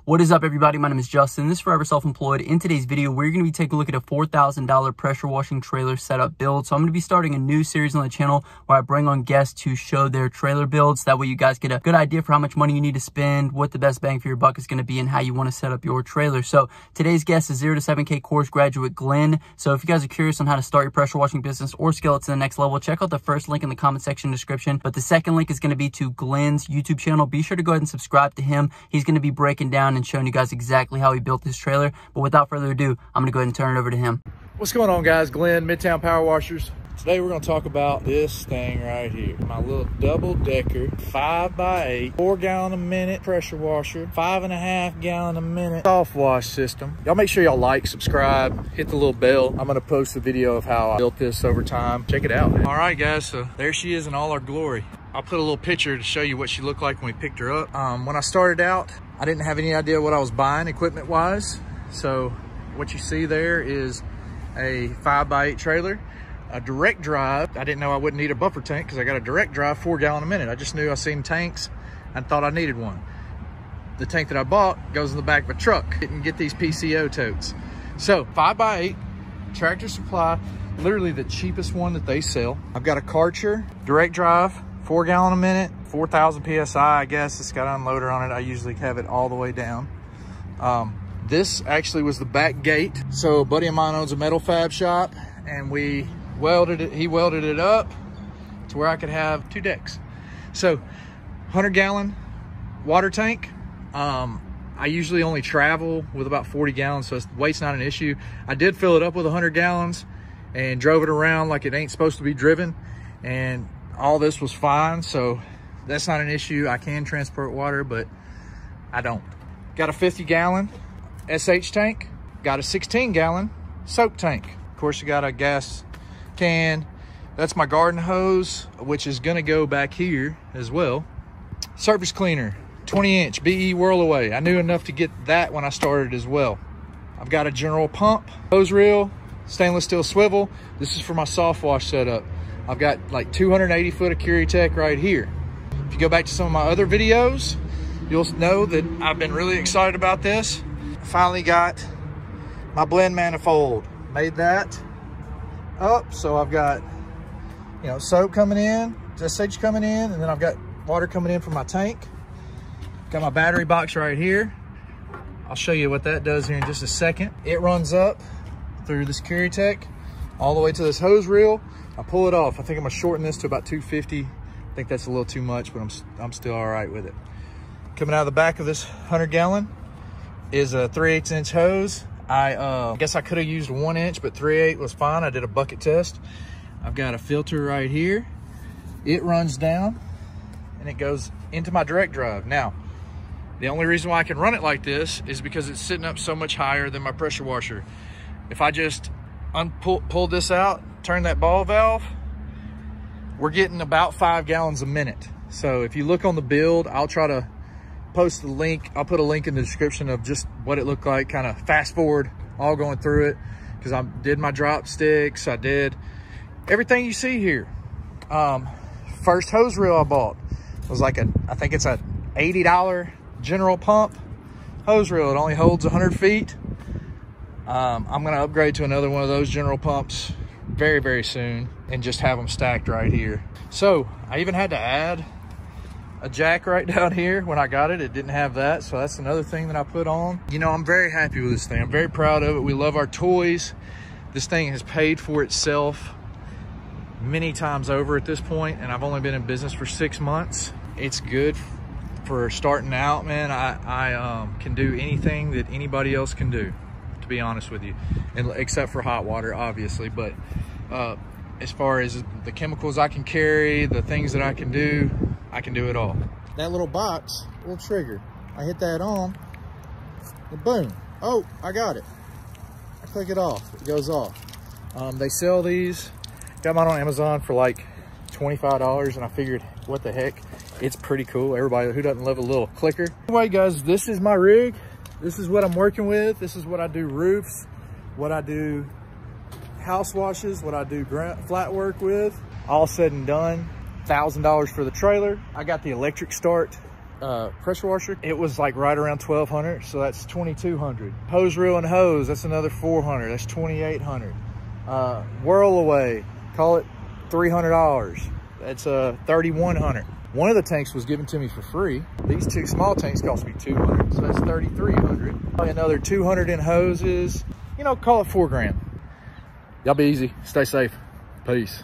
What is up, everybody? My name is Justin. This is Forever Self-Employed. In today's video, we're going to be taking a look at a $4,000 pressure washing trailer setup build. So I'm going to be starting a new series on the channel where I bring on guests to show their trailer builds. That way you guys get a good idea for how much money you need to spend, what the best bang for your buck is going to be, and how you want to set up your trailer. So today's guest is 0 to 7K course graduate Glenn. So if you guys are curious on how to start your pressure washing business or scale it to the next level, check out the first link in the comment section description. But the second link is going to be to Glenn's YouTube channel. Be sure to go ahead and subscribe to him. He's going to be breaking down and showing you guys exactly how he built this trailer. But without further ado, I'm going to go ahead and turn it over to him. What's going on, guys? Glenn, Midtown Power Washers. Today we're going to talk about this thing right here. My little double-decker 5x8 4 gallon a minute pressure washer, 5.5 gallon a minute soft wash system. Y'all make sure y'all like, subscribe, hit the little bell. I'm going to post a video of how I built this over time. Check it out. All right, guys, so there she is in all her glory. I'll put a little picture to show you what she looked like when we picked her up. When I started out, I didn't have any idea what I was buying equipment wise. So what you see there is a 5x8 trailer, a direct drive. I didn't know I wouldn't need a buffer tank because I got a direct drive 4 gallon a minute. I just knew I seen tanks and thought I needed one. The tank that I bought goes in the back of a truck. Didn't get these PCO totes. So 5x8 Tractor Supply, literally the cheapest one that they sell. I've got a Karcher direct drive, 4 gallon a minute, 4,000 PSI, I guess. It's got an unloader on it. I usually have it all the way down. This actually was the back gate. So a buddy of mine owns a metal fab shop, and he welded it up to where I could have 2 decks. So 100 gallon water tank. I usually only travel with about 40 gallons, so weight's not an issue. I did fill it up with 100 gallons and drove it around like it ain't supposed to be driven, and all this was fine, so that's not an issue. I can transport water, but I don't. Got a 50 gallon SH tank, got a 16 gallon soap tank. Of course, you got a gas can. That's my garden hose, which is gonna go back here as well. Surface cleaner, 20-inch BE Whirl Away. I knew enough to get that when I started as well. I've got a general pump, hose reel, stainless steel swivel. This is for my soft wash setup. I've got like 280 foot of Curitech right here. If you go back to some of my other videos, you'll know that I've been really excited about this. I finally got my blend manifold. Made that up, so I've got, you know, soap coming in, SH coming in, and then I've got water coming in from my tank. Got my battery box right here. I'll show you what that does here in just a second. It runs up through this Curitech all the way to this hose reel. I pull it off. I think I'm gonna shorten this to about 250. I think that's a little too much, but I'm still all right with it. Coming out of the back of this 100 gallon is a 3/8 inch hose. I guess I could have used 1 inch, but 3/8 was fine. I did a bucket test. I've got a filter right here. It runs down and it goes into my direct drive. Now, the only reason why I can run it like this is because it's sitting up so much higher than my pressure washer. If I just pull this out, turn that ball valve, we're getting about 5 gallons a minute. So if you look on the build, I'll try to post the link. I'll put a link in the description of just what it looked like, kind of fast forward all going through it, because I did my drop sticks, I did everything you see here. First hose reel I bought was like I think it's a $80 general pump hose reel. It only holds 100 feet. I'm gonna upgrade to another one of those general pumps very, very soon and just have them stacked right here. So I even had to add a jack right down here. When I got it, it didn't have that, so that's another thing that I put on. You know, I'm very happy with this thing. I'm very proud of it. We love our toys. This thing has paid for itself many times over at this point, and I've only been in business for 6 months. It's good for starting out, man. I can do anything that anybody else can do, to be honest with you, and except for hot water, obviously. But as far as the chemicals I can carry, the things that I can do it all. That little box, little trigger, I hit that on, and boom, oh, I got it. I click it off, it goes off. They sell these, got mine on Amazon for like $25, and I figured, what the heck, it's pretty cool. Everybody who doesn't love a little clicker. Anyway, guys, this is my rig. This is what I'm working with. This is what I do roofs, what I do house washes, what I do flat work with. All said and done, $1,000 for the trailer. I got the electric start pressure washer, it was like right around 1,200, so that's 2,200. Hose reel and hose, that's another 400, that's 2,800. Whirl away, call it $300, that's 3,100. One of the tanks was given to me for free. These two small tanks cost me $200, so that's 3,300. Another 200 in hoses, you know, call it $4 grand. Y'all be easy, stay safe, peace.